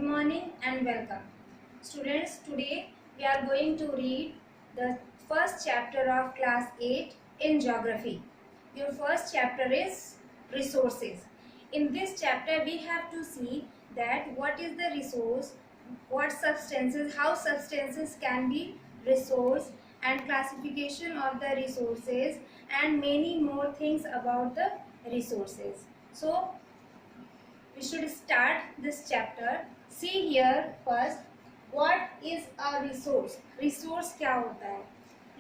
morning and welcome. Students, today we are going to read the first chapter of class 8 in geography. Your first chapter is resources. In this chapter we have to see that what is the resource, what substances, how substances can be resource and classification of the resources and many more things about the resources. So we should start this chapter. See here first, what is a resource? Resource क्या होता है?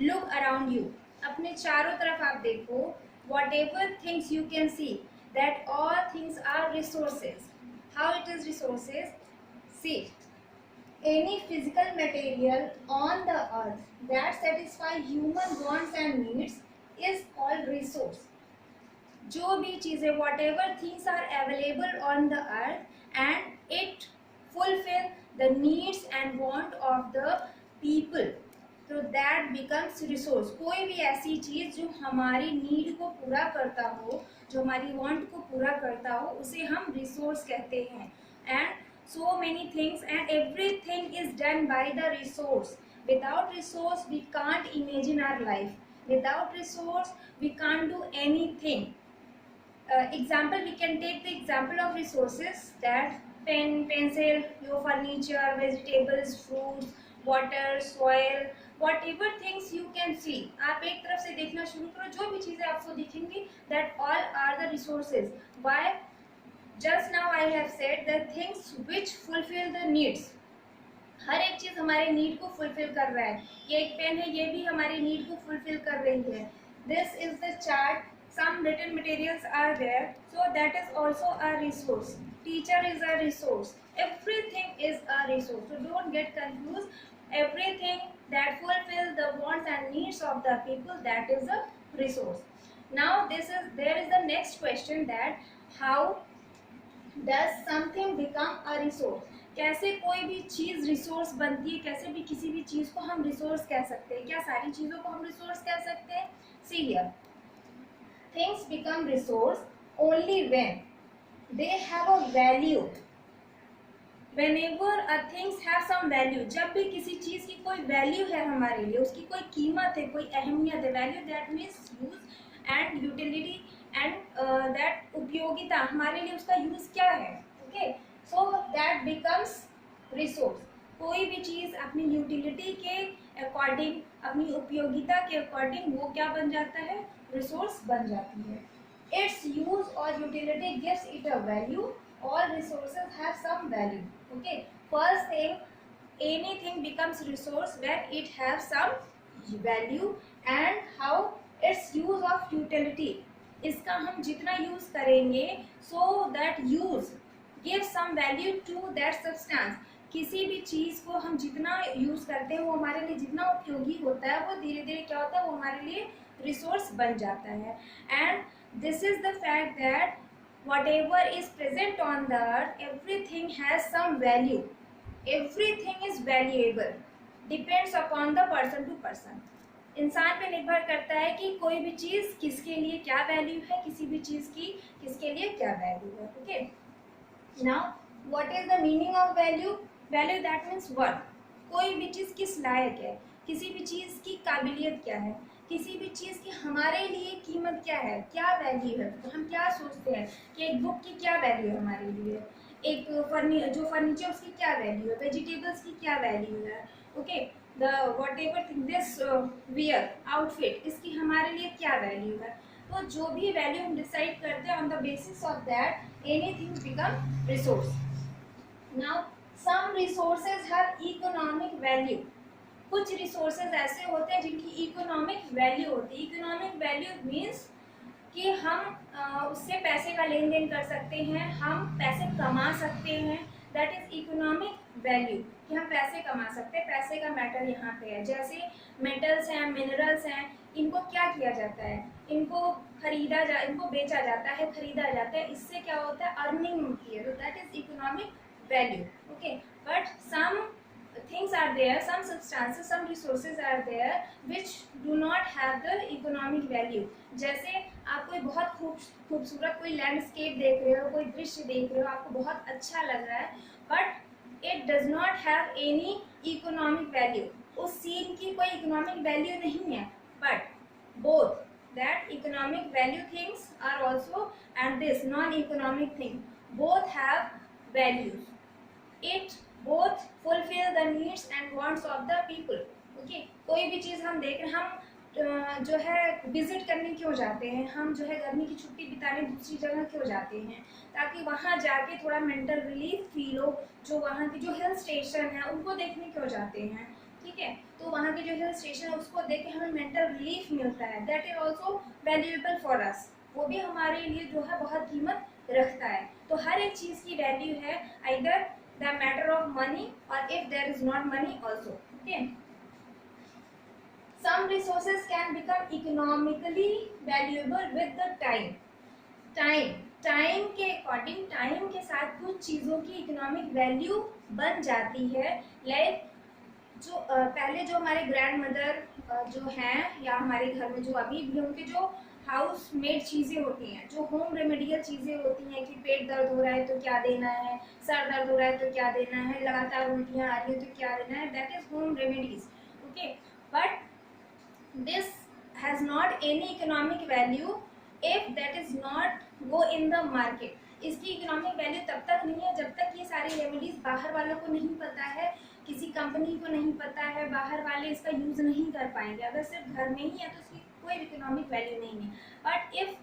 Look around you. अपने चारों तरफ आप देखो. Whatever things you can see, that all things are resources. How it is resources? See, any physical material on the earth that satisfy human wants and needs is called resource. जो भी चीज़ें whatever things are available on the earth and it fulfill the needs and want of the people, so that becomes resource. कोई भी ऐसी चीज़ जो हमारी need को पूरा करता हो, जो हमारी वांट को पूरा करता हो, उसे हम रिसोर्स कहते हैं. And so many things and everything is done by the resource. Without resource we can't imagine our life. Without resource we can't do anything. Example, we can take the example of resources, that pen, pencil, your furniture, vegetables, fruits, water, soil, whatever things you can see. आप एक तरफ से देखना शुरू करो, जो भी चीज़ें आपको दिखेंगी, that all are the resources. Why? Just now I have said the things which fulfill the needs. हर एक चीज़ हमारे नीड को फुलफिल कर रहा है. ये एक पेन है, ये भी हमारी नीड को फुलफिल कर रही है. This is the chart. Some written materials are there, so that is also a resource. Teacher is a resource. Everything is a resource. So don't get confused. Everything that fulfill the wants and needs of the people, that is a resource. Now there is the next question, that how does something become a resource? कैसे कोई भी चीज़ resource बनती है, कैसे भी किसी भी चीज़ को हम रिसोर्स कह सकते हैं? क्या सारी चीज़ों को हम रिसोर्स कह सकते हैं? See here. Things become resource only when they have a value. Whenever a things have some value, जब भी किसी चीज़ की कोई वैल्यू है हमारे लिए, उसकी कोई कीमत है, कोई अहमियत है. Value that means use and utility and that उपयोगिता, हमारे लिए उसका यूज क्या है. Okay, so that becomes resource. कोई भी चीज़ अपनी यूटिलिटी के अकॉर्डिंग, अपनी उपयोगिता के अकॉर्डिंग वो क्या बन जाता है? रिसोर्स बन जाती है. इट्स यूज और utility gives it a value. All resources have some value. Okay, first thing, anything becomes resource when it have some value. And how it's use of utility, इसका हम जितना यूज करेंगे, so that use give some value to that substance. किसी भी चीज़ को हम जितना use करते हैं, वो हमारे लिए जितना उपयोगी होता है, वो धीरे धीरे क्या होता है, वो हमारे लिए रिसोर्स बन जाता है. And this is the fact that whatever is present on the earth, everything has some value. Everything is valuable. Depends upon the person to person. इंसान पे निर्भर करता है कि कोई भी चीज़ किसके लिए क्या वैल्यू है, किसी भी चीज़ की किसके लिए क्या वैल्यू है. Okay, now what is the meaning of value? Value that means worth. कोई भी चीज़ किस लायक है, किसी भी चीज़ की काबिलियत क्या है, किसी भी चीज़ की हमारे लिए कीमत क्या है, क्या वैल्यू है. तो हम क्या सोचते हैं कि एक बुक की क्या वैल्यू है हमारे लिए, एक जो फर्नीचर उसकी क्या वैल्यू है, वेजिटेबल्स की क्या वैल्यू है. Okay, the what ever thing, this wear outfit, इसकी हमारे लिए क्या वैल्यू है. तो जो भी वैल्यू हम डिसाइड करते हैं, on the basis of that anything become resource. Now some resources have economic value. कुछ रिसोर्सेज ऐसे होते हैं जिनकी इकोनॉमिक वैल्यू होती है. इकोनॉमिक वैल्यू मीन्स कि हम उससे पैसे का लेन देन कर सकते हैं, हम पैसे कमा सकते हैं. दैट इज इकोनॉमिक वैल्यू, कि हम पैसे कमा सकते हैं. पैसे का मैटर यहाँ पे है. जैसे मेटल्स हैं, मिनरल्स हैं, इनको क्या किया जाता है, इनको इनको बेचा जाता है, खरीदा जाता है. इससे क्या होता है, अर्निंग होती है. तो that is economic value. Okay, but some things are there, some substances, some resources are there which do not have the economic value. जैसे आप कोई बहुत खूबसूरत कोई लैंडस्केप देख रहे हो, कोई दृश्य देख रहे हो, आपको बहुत अच्छा लग रहा है, but it does not have any economic value, उस सीन की कोई इकोनॉमिक वैल्यू नहीं है, but both that economic value things are also and this non-economic thing both have values. It both fulfill the needs and wants of the people. Okay, कोई भी चीज़ हम देख रहे हैं, हम जो है विजिट करने क्यों जाते हैं, हम जो है गर्मी की छुट्टी बिताने दूसरी जगह क्यों जाते हैं, ताकि वहाँ जाके थोड़ा मेंटल रिलीफ फील हो। जो वहाँ की जो हिल स्टेशन है उनको देखने क्यों जाते हैं, ठीक है, तो वहाँ के जो हिल स्टेशन है उसको देख के हमें मेंटल रिलीफ मिलता है, that is also valuable for us, वो भी हमारे लिए जो है बहुत कीमत रखता है। तो हर एक चीज़ की वैल्यू है, either the matter of money और if there is not money also. Okay, some resources can become economically valuable with the time के अकॉर्डिंग, टाइम के साथ कुछ चीज़ों की इकोनॉमिक वैल्यू बन जाती है। लाइक जो पहले जो हमारे ग्रैंड मदर जो हैं या हमारे घर में जो अभी भी उनके जो हाउस मेड चीज़ें होती हैं, जो होम रेमेडियल चीज़ें होती हैं कि पेट दर्द हो रहा है तो क्या देना है, सर दर्द हो रहा है तो क्या देना है, लगातार उल्टियाँ आ रही हैं तो क्या देना है, that is home remedies. Okay, but this has not any economic value if that is not go in the market. इसकी इकोनॉमिक वैल्यू तब तक नहीं है जब तक ये सारी रेमेडीज बाहर वालों को नहीं पता है, किसी कंपनी को नहीं पता है, बाहर वाले इसका यूज नहीं कर पाएंगे। अगर सिर्फ घर में ही है तो इसकी कोई इकोनॉमिक वैल्यू नहीं है। But if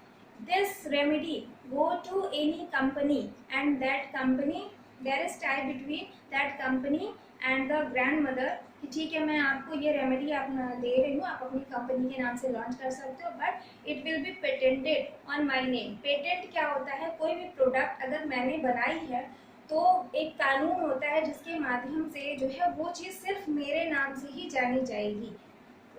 this remedy go to any company and that company, there is tie between that company and the grandmother कि ठीक है मैं आपको ये रेमेडी आप दे रही हूँ, आप अपनी कंपनी के नाम से लॉन्च कर सकते हो, but it will be patented on my name. Patent क्या होता है, कोई भी प्रोडक्ट अगर मैंने बनाई है तो एक कानून होता है जिसके माध्यम से जो है वो चीज़ सिर्फ मेरे नाम से ही जानी जाएगी,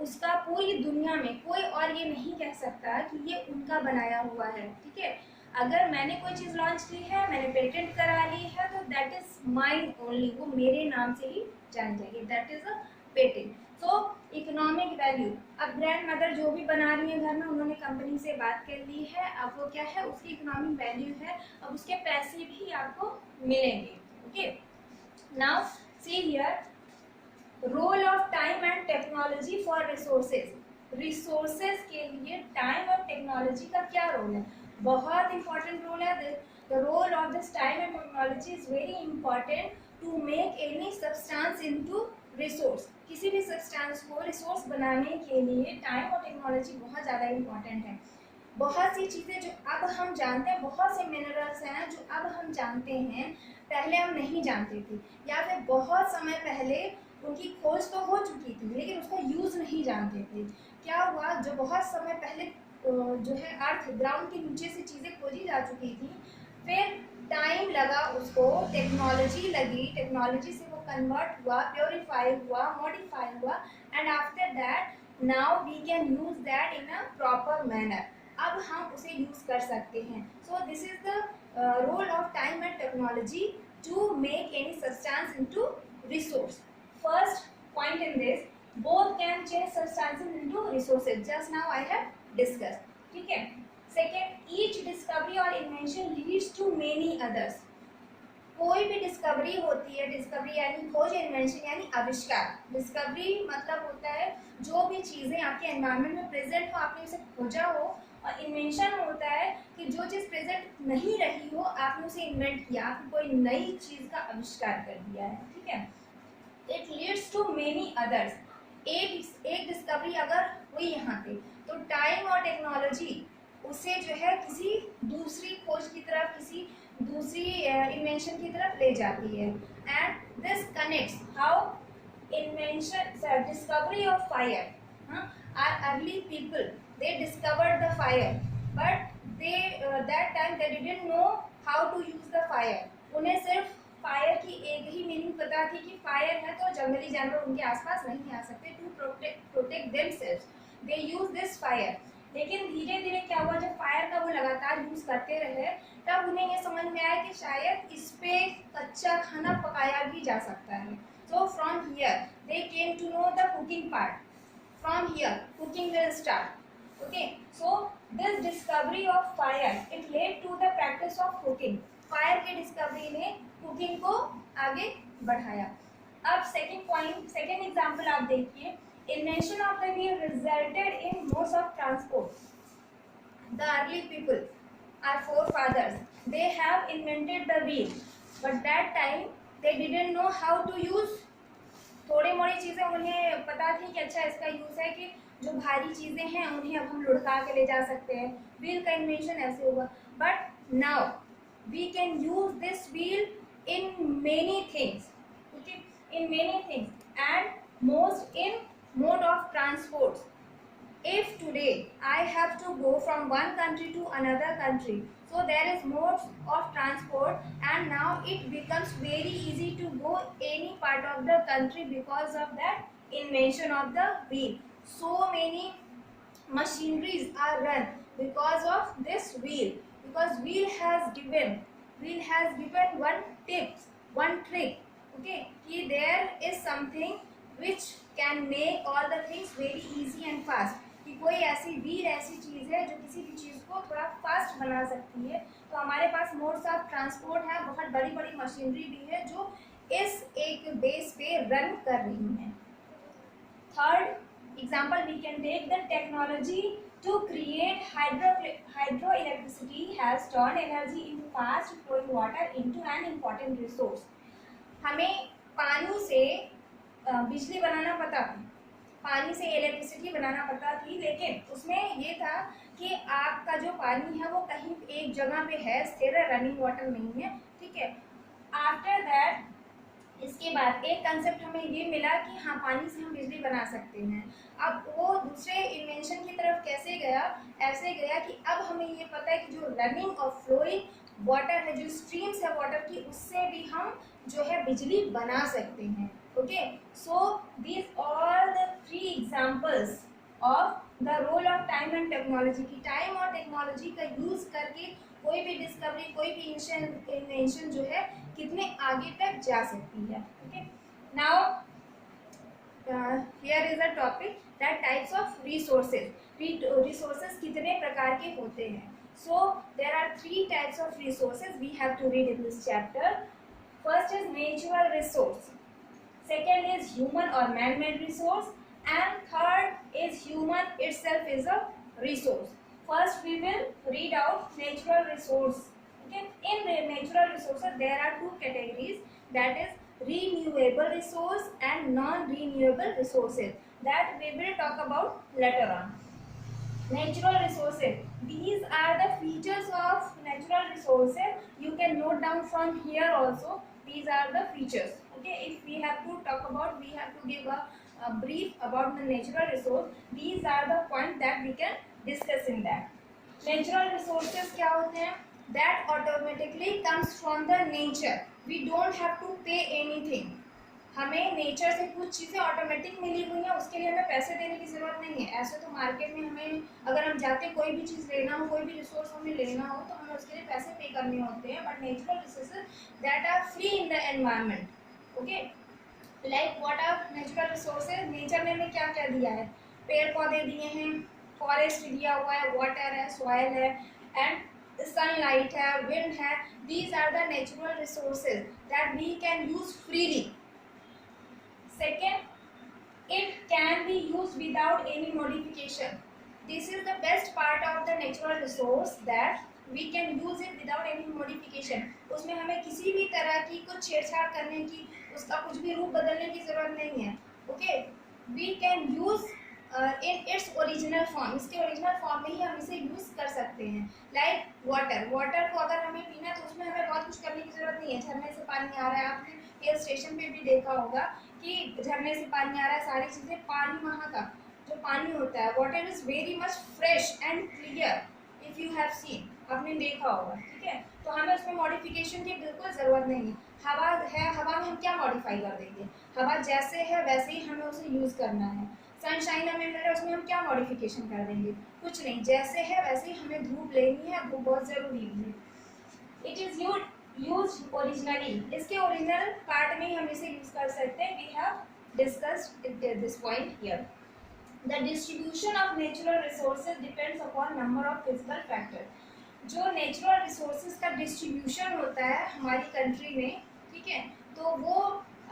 उसका पूरी दुनिया में कोई और ये नहीं कह सकता कि ये उनका बनाया हुआ है। ठीक है, अगर मैंने कोई चीज़ लॉन्च की है, मैंने पेटेंट करा ली है, तो दैट इज माइन ओनली, वो मेरे नाम से ही जान जाएगी, that is a patent. So economic value, अब ग्रैंड मदर जो भी बना रही है घर में, उन्होंने कंपनी से बात कर ली है, अब वो क्या है, उसकी इकोनॉमिक वैल्यू है, अब उसके पैसे भी आपको मिलेंगे। Okay, now see here, role of time and technology for resources. Resources के लिए टाइम और टेक्नोलॉजी का क्या रोल है, बहुत इंपॉर्टेंट रोल है। The role of this time and technology is very important to make any substance into resource. किसी भी सब्सटेंस को रिसोर्स बनाने के लिए टाइम और टेक्नोलॉजी बहुत ज़्यादा इंपॉर्टेंट है। बहुत सी चीज़ें जो अब हम जानते हैं, बहुत से मिनरल्स हैं जो अब हम जानते हैं, पहले हम नहीं जानते थे, या फिर बहुत समय पहले उनकी खोज तो हो चुकी थी लेकिन उसका यूज़ नहीं जानते थे। क्या हुआ, जो बहुत समय पहले जो है अर्थ ग्राउंड के नीचे से चीज़ें खोजी जा चुकी थी, फिर टाइम लगा उसको, टेक्नोलॉजी लगी, टेक्नोलॉजी से वो कन्वर्ट हुआ, प्योरीफाई हुआ, मॉडिफाई हुआ, and after that now we can use that in a proper manner. अब हम उसे यूज कर सकते हैं। So this is the role of time and technology to make any substance into resource. First point in this, both can change substances into resources, just now I have discussed. ठीक है, second, each discovery or invention leads to many others. कोई भी discovery होती है, discovery यानी खोज, invention यानी आविष्कार। डिस्कवरी मतलब होता है जो भी चीज़ें आपके एनवायरनमेंट में प्रेजेंट हो, आपने उसे खोजा हो, और इन्वेंशन होता है कि जो चीज़ प्रेजेंट नहीं रही हो आपने उसे इन्वेंट किया, आपने कोई नई चीज़ का आविष्कार कर दिया है। ठीक है, it leads to many others. एक डिस्कवरी अगर हुई यहाँ पे तो टाइम और टेक्नोलॉजी उसे जो है किसी दूसरी खोज की तरफ, किसी दूसरी इन्वेंशन की तरफ ले जाती है। And this connects how invention, discovery of fire. Our early people, they discovered the fire, but they that time they didn't know how to use the fire. उन्हें सिर्फ फायर की एक ही मीनिंग पता थी कि फायर है तो जंगली जानवर उनके आसपास नहीं आ सकते, to protect themselves they use this fire. लेकिन धीरे धीरे क्या हुआ, जब फायर का वो लगातार यूज करते रहे तब उन्हें ये समझ में आया कि शायद इस पे कच्चा खाना पकाया भी जा सकता है। So from here they came to know the cooking part, from here cooking will start. Okay, so this discovery of fire it led to the practice of cooking. Fire की डिस्कवरी ने कुकिंग को आगे बढ़ाया। अब second example आप देखिए, invention of the wheel resulted in modes of transport. The early people, our forefathers, they have invented the wheel, but that time they didn't know how to use। थोड़ी मोड़ी चीज़ें उन्हें पता थी कि अच्छा इसका यूज़ है कि जो भारी चीज़ें हैं उन्हें अब हम लुढ़का के ले जा सकते हैं, व्हील का इन्वेंशन ऐसे हुआ। But now we can use this wheel in many things, okay, in many things and most in mode of transport. If today I have to go from one country to another country, so there is modes of transport, and now it becomes very easy to go any part of the country because of that invention of the wheel. So many machineries are run because of this wheel, because wheel has given one tip, one trick, okay, कि there is something which can make all the things very easy and fast, कि कोई ऐसी wheel ऐसी चीज़ है जो किसी भी चीज़ को थोड़ा फास्ट बना सकती है। तो हमारे पास मोड्स ऑफ ट्रांसपोर्ट है, बहुत बड़ी बड़ी मशीनरी भी है जो इस एक बेस पे रन कर रही हैं। Third example we can take the technology to create hydro electricity has turn energy in fast flowing water into an important resource. हमें पानी से बिजली बनाना पता था, पानी से इलेक्ट्रिसिटी बनाना पता थी, लेकिन उसमें ये था कि आपका जो पानी है वो कहीं एक जगह पे है, स्थिर है, रनिंग वाटर नहीं है, ठीक है। आफ्टर दैट इसके बाद एक कंसेप्ट हमें ये मिला कि हाँ पानी से हम बिजली बना सकते हैं। अब वो दूसरे इन्वेंशन की तरफ कैसे गया, ऐसे गया कि अब हमें ये पता है कि जो रनिंग और फ्लोइंग वाटर है, जो स्ट्रीम्स है वाटर की, उससे भी हम जो है बिजली बना सकते हैं। Okay, so these are the three examples of the role of time and technology, कि टाइम और टेक्नोलॉजी का यूज करके कोई भी डिस्कवरी, कोई भी इन्वेंशन जो है कितने आगे तक जा सकती है। Okay, now here is a topic that types of resources. Resources कितने प्रकार के होते हैं। So there are 3 types of resources we have to read in this chapter. First is natural resource, second is human or man-made resource, and third is human itself is a resource. First we will read out natural resource. Okay, in the natural resources there are 2 categories, that is renewable resource and non-renewable resources, that we will talk about later on. Natural resources, these are the features of natural resources. You can note down from here also, these are the features. Okay, if we have to talk about, we have to give a brief about the natural resource. These are the points that we can discuss in that. Natural resources क्या होते हैं? That automatically comes from the nature. We don't have to pay anything. हमें nature से कुछ चीज़ें automatic मिली हुई हैं, उसके लिए हमें पैसे देने की ज़रूरत नहीं है। ऐसे तो मार्केट में हमें अगर हम जाते कोई भी चीज़ लेना हो, कोई भी रिसोर्स हमें लेना हो, तो हमें उसके लिए पैसे पे करने होते हैं। But natural resources that are free in the environment. Okay, like what are natural resources, nature ने हमें क्या क्या दिया है, पेड़ पौधे दिए हैं, फॉरेस्ट दिया हुआ है, वाटर है, सॉइल है, एंड सनलाइट है, विंड है। These are the natural resources that we can use freely. Second, it can be used without any modification. This is the best part of the natural resource, that we can use it without any modification. उसमें हमें किसी भी तरह की कुछ छेड़छाड़ करने की, उसका कुछ भी रूप बदलने की ज़रूरत नहीं है। Okay, we can use in its original form. इसके ओरिजिनल फॉर्म में ही हम इसे यूज़ कर सकते हैं। लाइक वाटर को अगर हमें पीना है तो उसमें हमें बहुत कुछ करने की ज़रूरत नहीं है। झरने से पानी आ रहा है, आपने हिल स्टेशन पे भी देखा होगा कि झरने से पानी आ रहा है, सारी चीज़ें, पानी वहाँ का जो पानी होता है, water is very much fresh and clear, if you have seen, आपने देखा होगा, ठीक है। तो हमें उसमें मॉडिफिकेशन की बिल्कुल ज़रूरत नहीं है। हवा है, हवा में हम क्या मॉडिफाई कर देंगे, हवा जैसे है वैसे ही हमें उसे यूज़ करना है। सनशाइन हमें मिल रहा है, उसमें हम क्या मॉडिफिकेशन कर देंगे, कुछ नहीं, जैसे है वैसे ही हमें धूप लेनी है, धूप बहुत ज़रूरी भी है। इट इज़ यूज्ड ओरिजिनली, इसके ओरिजिनल पार्ट में ही हम इसे यूज़ कर सकते हैं। We have discussed this point here. The distribution of natural resources depends upon number of physical factor. जो नेचुरल रिसोर्सेज का डिस्ट्रीब्यूशन होता है हमारी कंट्री में, ठीक है, तो वो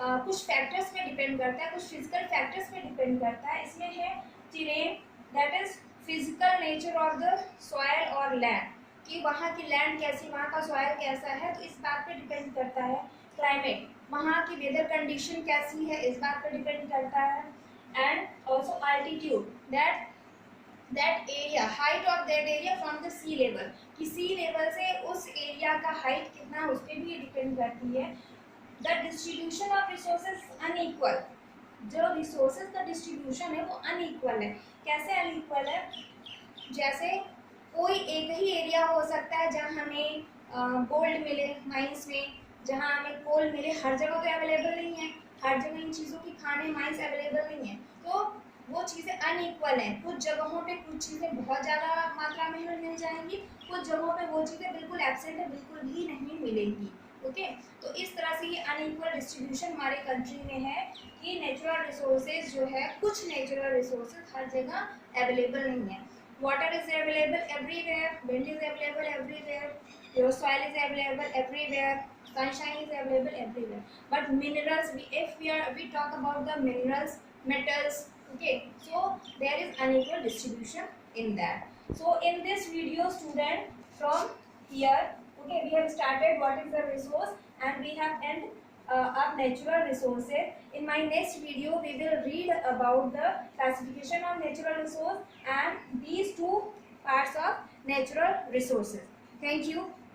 कुछ फैक्टर्स पे डिपेंड करता है, कुछ फिजिकल फैक्टर्स पे डिपेंड करता है। इसमें है terrain, that is physical nature of the soil और लैंड, कि वहाँ की लैंड कैसी, वहाँ का सॉइल कैसा है, तो इस बात पे डिपेंड करता है। क्लाइमेट, वहाँ की वेदर कंडीशन कैसी है, इस बात पे डिपेंड करता है। And also altitude, that area, height of that area from the sea level, कि सी लेवल से उस एरिया का हाइट कितना है उस पर भी डिपेंड करती है। The distribution of resources unequal, जो रिसोर्सेज का डिस्ट्रीब्यूशन है वो अनइक्वल है। कैसे अनइक्वल है? जैसे कोई एक ही एरिया हो सकता है जहाँ हमें गोल्ड मिले माइंस में, जहाँ हमें कोल मिले, हर जगह तो अवेलेबल नहीं है, हर जगह इन चीज़ों की खाने माइंस अवेलेबल नहीं है, तो वो चीज़ें अनइक्वल हैं। कुछ जगहों पे कुछ चीज़ें बहुत ज़्यादा मात्रा में मिल जाएंगी, कुछ जगहों पे वो चीज़ें बिल्कुल एब्सेंट है, बिल्कुल भी नहीं मिलेंगी। ओके, तो इस तरह से ये अनइक्वल डिस्ट्रीब्यूशन हमारे कंट्री में है कि नेचुरल रिसोर्सेज जो है, कुछ नेचुरल रिसोर्सेज हर जगह अवेलेबल नहीं है। Water is available everywhere, wind is available everywhere, your soil is available everywhere, sunshine is available everywhere, but minerals, we talk about the minerals, metals, okay, so there is unequal distribution in that. So in this video student, from here, okay, we have started what is the resource and we have end up natural resources. In my next video we will read about the classification of natural resource and these two parts of natural resources. Thank you.